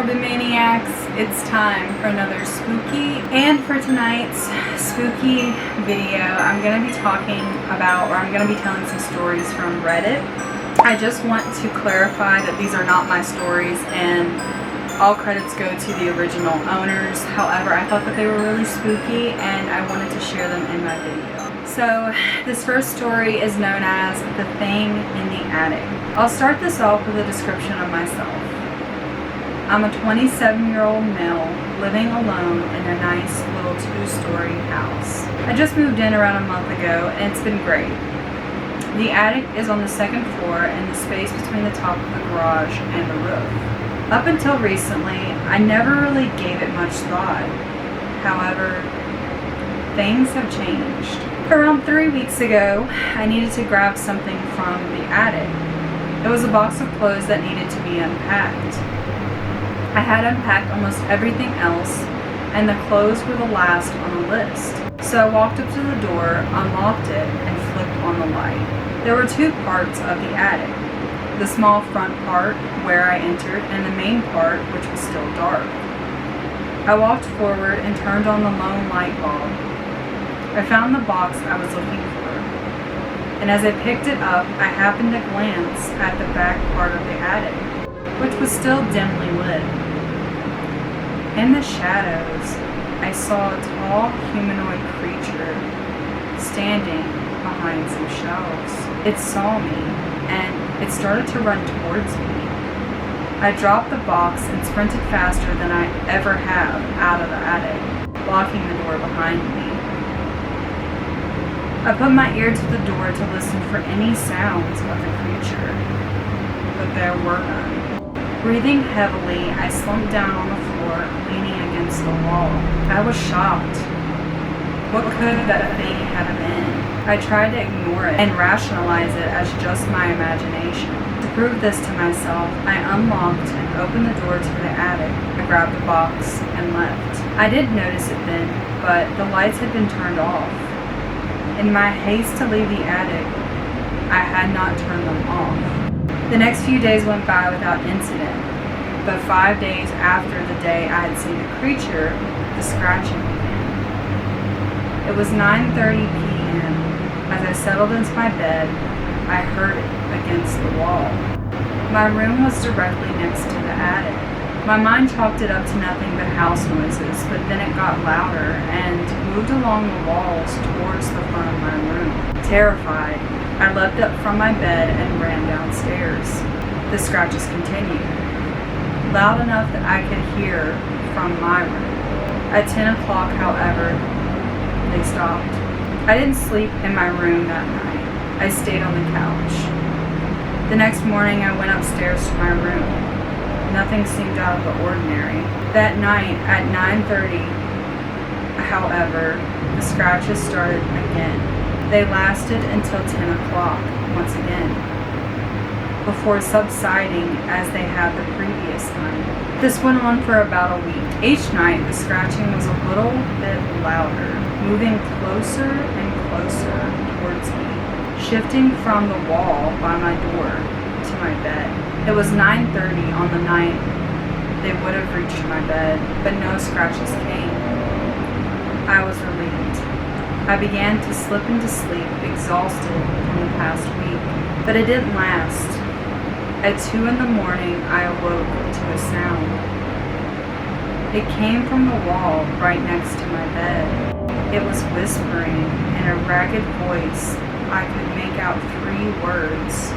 morbid maniacs, it's time for another spooky. And for tonight's spooky video, I'm going to be talking about, or I'm going to be telling some stories from Reddit. I just want to clarify that these are not my stories and all credits go to the original owners. However, I thought that they were really spooky and I wanted to share them in my video. So this first story is known as The Thing in the Attic. I'll start this off with a description of myself. I'm a 27-year-old male living alone in a nice little 2-story house. I just moved in around a month ago and it's been great. The attic is on the 2nd floor and the space between the top of the garage and the roof. Up until recently, I never really gave it much thought. However, things have changed. Around 3 weeks ago, I needed to grab something from the attic. It was a box of clothes that needed to be unpacked. I had unpacked almost everything else, and the clothes were the last on the list. So I walked up to the door, unlocked it, and flipped on the light. There were 2 parts of the attic. The small front part, where I entered, and the main part, which was still dark. I walked forward and turned on the lone light bulb. I found the box I was looking for, and as I picked it up, I happened to glance at the back part of the attic, which was still dimly lit. In the shadows, I saw a tall humanoid creature standing behind some shelves. It saw me, and it started to run towards me. I dropped the box and sprinted faster than I ever have out of the attic, locking the door behind me. I put my ear to the door to listen for any sounds of the creature, but there were none. Breathing heavily, I slumped down on the floor, leaning against the wall. I was shocked. What could that thing have been? I tried to ignore it and rationalize it as just my imagination. To prove this to myself, I unlocked and opened the door to the attic. I grabbed the box and left. I didn't notice it then, but the lights had been turned off. In my haste to leave the attic, I had not turned them off. The next few days went by without incident, but 5 days after the day I had seen the creature, the scratching began. It was 9:30 p.m. As I settled into my bed, I heard it against the wall. My room was directly next to the attic. My mind chalked it up to nothing but house noises, but then it got louder and moved along the walls towards the front of my room. Terrified, I leapt up from my bed and ran downstairs. The scratches continued, loud enough that I could hear from my room. At 10 o'clock, however, they stopped. I didn't sleep in my room that night. I stayed on the couch. The next morning, I went upstairs to my room. Nothing seemed out of the ordinary. That night at 9:30, however, the scratches started again. They lasted until 10 o'clock once again, before subsiding as they had the previous night. This went on for about a week. Each night, the scratching was a little bit louder, moving closer and closer towards me, shifting from the wall by my door to my bed. It was 9:30 on the night they would have reached my bed, but no scratches came. I was relieved. I began to slip into sleep, exhausted from the past week, but it didn't last. At 2 in the morning, I awoke to a sound. It came from the wall right next to my bed. It was whispering in a ragged voice. I could make out 3 words.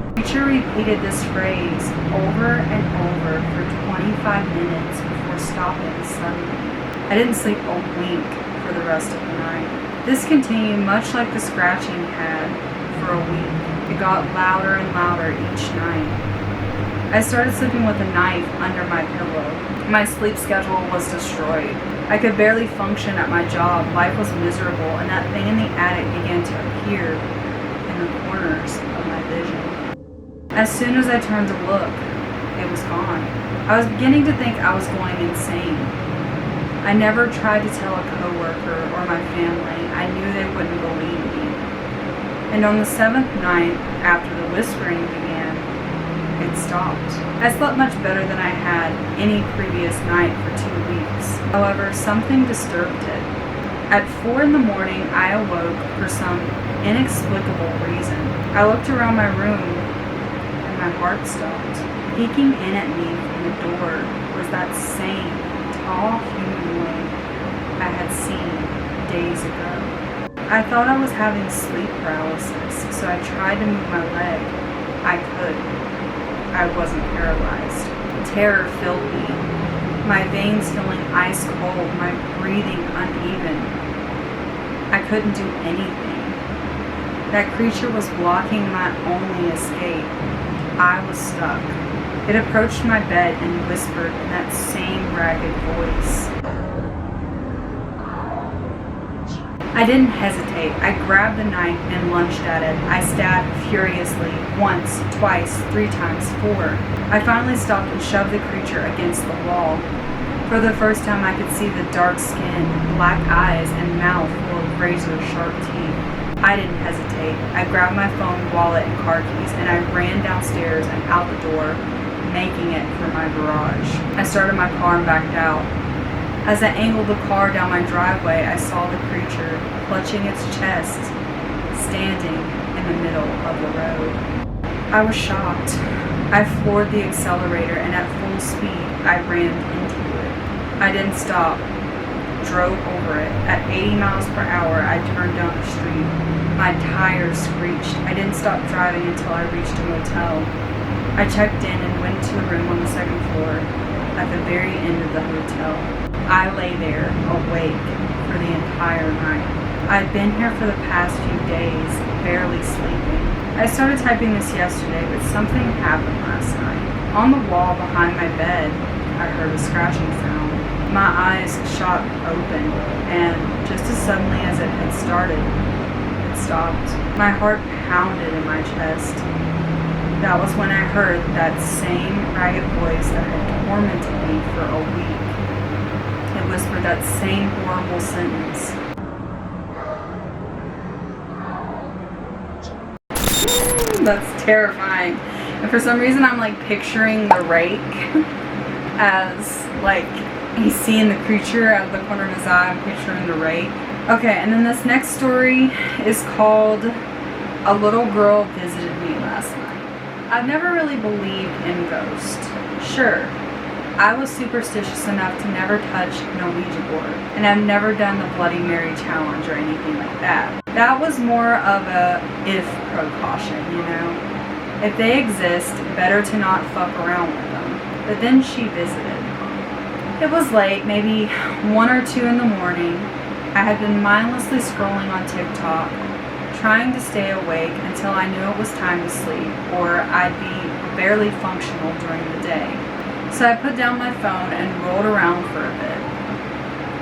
The creature repeated this phrase over and over for 25 minutes before stopping suddenly. I didn't sleep a wink for the rest of the night. This continued much like the scratching had for a week. It got louder and louder each night. I started sleeping with a knife under my pillow. My sleep schedule was destroyed. I could barely function at my job. Life was miserable, and that thing in the attic began to appear in the corners of my vision. As soon as I turned to look, it was gone. I was beginning to think I was going insane. I never tried to tell a coworker or my family. I knew they wouldn't believe me. And on the 7th night, after the whispering began, it it stopped. I slept much better than I had any previous night for 2 weeks. However, something disturbed it. At 4 in the morning, I awoke for some inexplicable reason. I looked around my room and my heart stopped. Peeking in at me from the door was that same tall humanoid I had seen days ago. I thought I was having sleep paralysis, so I tried to move my leg. I could. I wasn't paralyzed. Terror filled me, my veins feeling ice cold, my breathing uneven. I couldn't do anything. That creature was blocking my only escape. I was stuck. It approached my bed and whispered in that same ragged voice. I didn't hesitate. I grabbed the knife and lunged at it. I stabbed furiously, once, twice, 3 times, 4. I finally stopped and shoved the creature against the wall. For the first time, I could see the dark skin, black eyes, and mouth full of razor-sharp teeth. I didn't hesitate. I grabbed my phone, wallet, and car keys, and I ran downstairs and out the door, making it for my garage. I started my car and backed out. As I angled the car down my driveway, I saw the creature clutching its chest, standing in the middle of the road. I was shocked. I floored the accelerator and at full speed, I rammed into it. I didn't stop, drove over it. At 80 miles per hour, I turned down the street. My tires screeched. I didn't stop driving until I reached a motel. I checked in and went to a room on the 2nd floor, at the very end of the hotel. I lay there, awake, for the entire night. I'd been here for the past few days, barely sleeping. I started typing this yesterday, but something happened last night. On the wall behind my bed, I heard a scratching sound. My eyes shot open, and just as suddenly as it had started, it stopped. My heart pounded in my chest. That was when I heard that same ragged voice that had tormented me for a week. It whispered that same horrible sentence. That's terrifying. And for some reason I'm like picturing the rake as like he's seeing the creature out of the corner of his eye. I'm picturing the rake. Okay, and then this next story is called A Little Girl Visited Me Last Night. I've never really believed in ghosts. Sure, I was superstitious enough to never touch an Ouija board, and I've never done the Bloody Mary challenge or anything like that. That was more of a if precaution, you know? If they exist, better to not fuck around with them. But then she visited. It was late, maybe 1 or 2 in the morning. I had been mindlessly scrolling on TikTok, trying to stay awake until I knew it was time to sleep, or I'd be barely functional during the day. So I put down my phone and rolled around for a bit,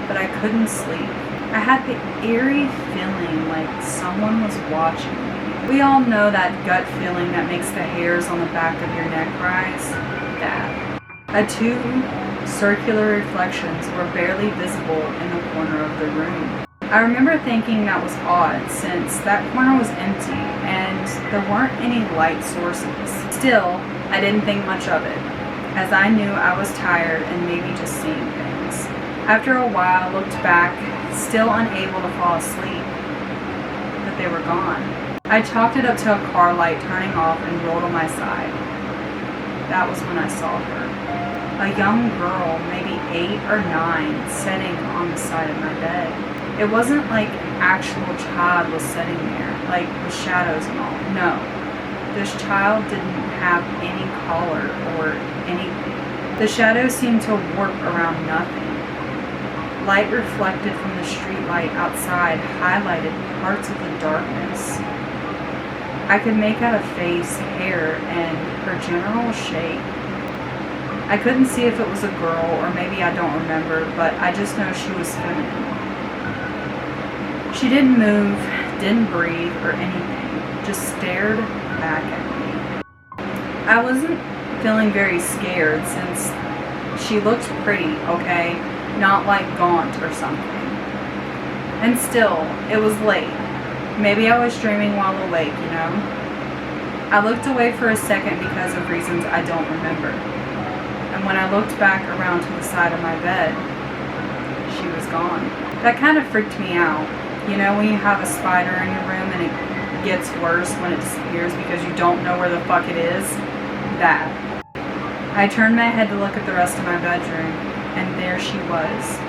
but I couldn't sleep. I had the eerie feeling like someone was watching me. We all know that gut feeling that makes the hairs on the back of your neck rise. That. 2 circular reflections were barely visible in the corner of the room. I remember thinking that was odd since that corner was empty and there weren't any light sources. Still, I didn't think much of it, as I knew I was tired and maybe just seeing things. After a while, I looked back, still unable to fall asleep, but they were gone. I chalked it up to a car light turning off and rolled on my side. That was when I saw her. A young girl, maybe 8 or 9, sitting on the side of my bed. It wasn't like an actual child was sitting there, like with shadows and all. No. This child didn't have any collar or anything. The shadows seemed to warp around nothing. Light reflected from the street light outside highlighted parts of the darkness. I could make out a face, hair, and her general shape. I couldn't see if it was a girl or maybe I don't remember, but I just know she was feminine. She didn't move, didn't breathe or anything, just stared back at me. I wasn't feeling very scared since she looked pretty, okay? Not like gaunt or something. And still, it was late. Maybe I was dreaming while awake, you know? I looked away for a second because of reasons I don't remember. And when I looked back around to the side of my bed, she was gone. That kind of freaked me out. You know, when you have a spider in your room and it gets worse when it disappears because you don't know where the fuck it is? That. I turned my head to look at the rest of my bedroom, and there she was,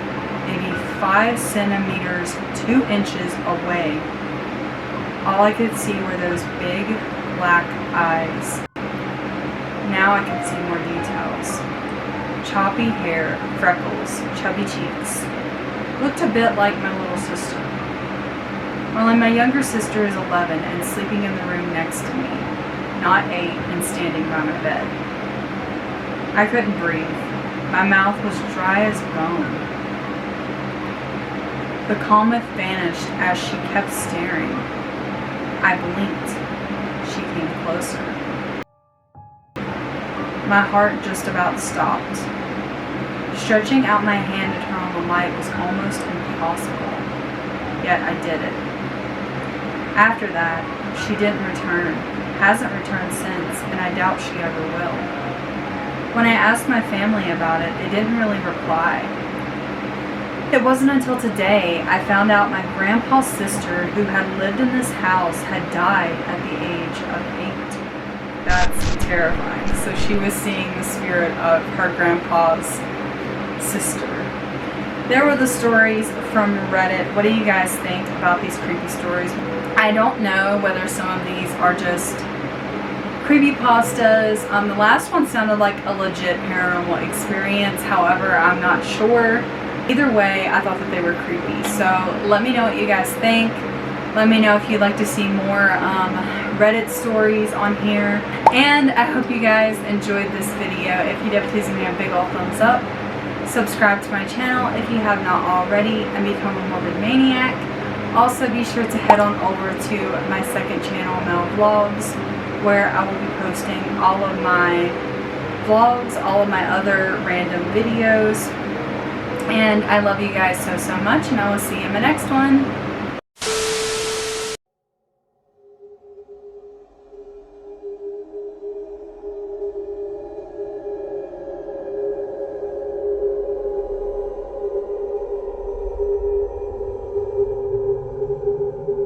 maybe 5 centimeters, 2 inches away. All I could see were those big black eyes. Now I could see more details. Choppy hair, freckles, chubby cheeks. Looked a bit like my little sister. Only my younger sister is 11 and sleeping in the room next to me, not 8 and standing by my bed. I couldn't breathe. My mouth was dry as bone. The calmness vanished as she kept staring. I blinked. She came closer. My heart just about stopped. Stretching out my hand to turn on the light was almost impossible, yet I did it. After that, she didn't return, hasn't returned since, and I doubt she ever will. When I asked my family about it, they didn't really reply. It wasn't until today I found out my grandpa's sister, who had lived in this house, had died at the age of 8. That's terrifying. So she was seeing the spirit of her grandpa's sister. There were the stories from Reddit. What do you guys think about these creepy stories? I don't know whether some of these are just creepypastas. The last one sounded like a legit paranormal experience. However, I'm not sure. Either way, I thought that they were creepy. So let me know what you guys think. Let me know if you'd like to see more Reddit stories on here. And I hope you guys enjoyed this video. If you did, please give me a big old thumbs up. Subscribe to my channel if you have not already and become a morbid maniac. Also, be sure to head on over to my second channel, Mel Vlogs, where I will be posting all of my vlogs, all of my other random videos. And I love you guys so much, and I will see you in my next one.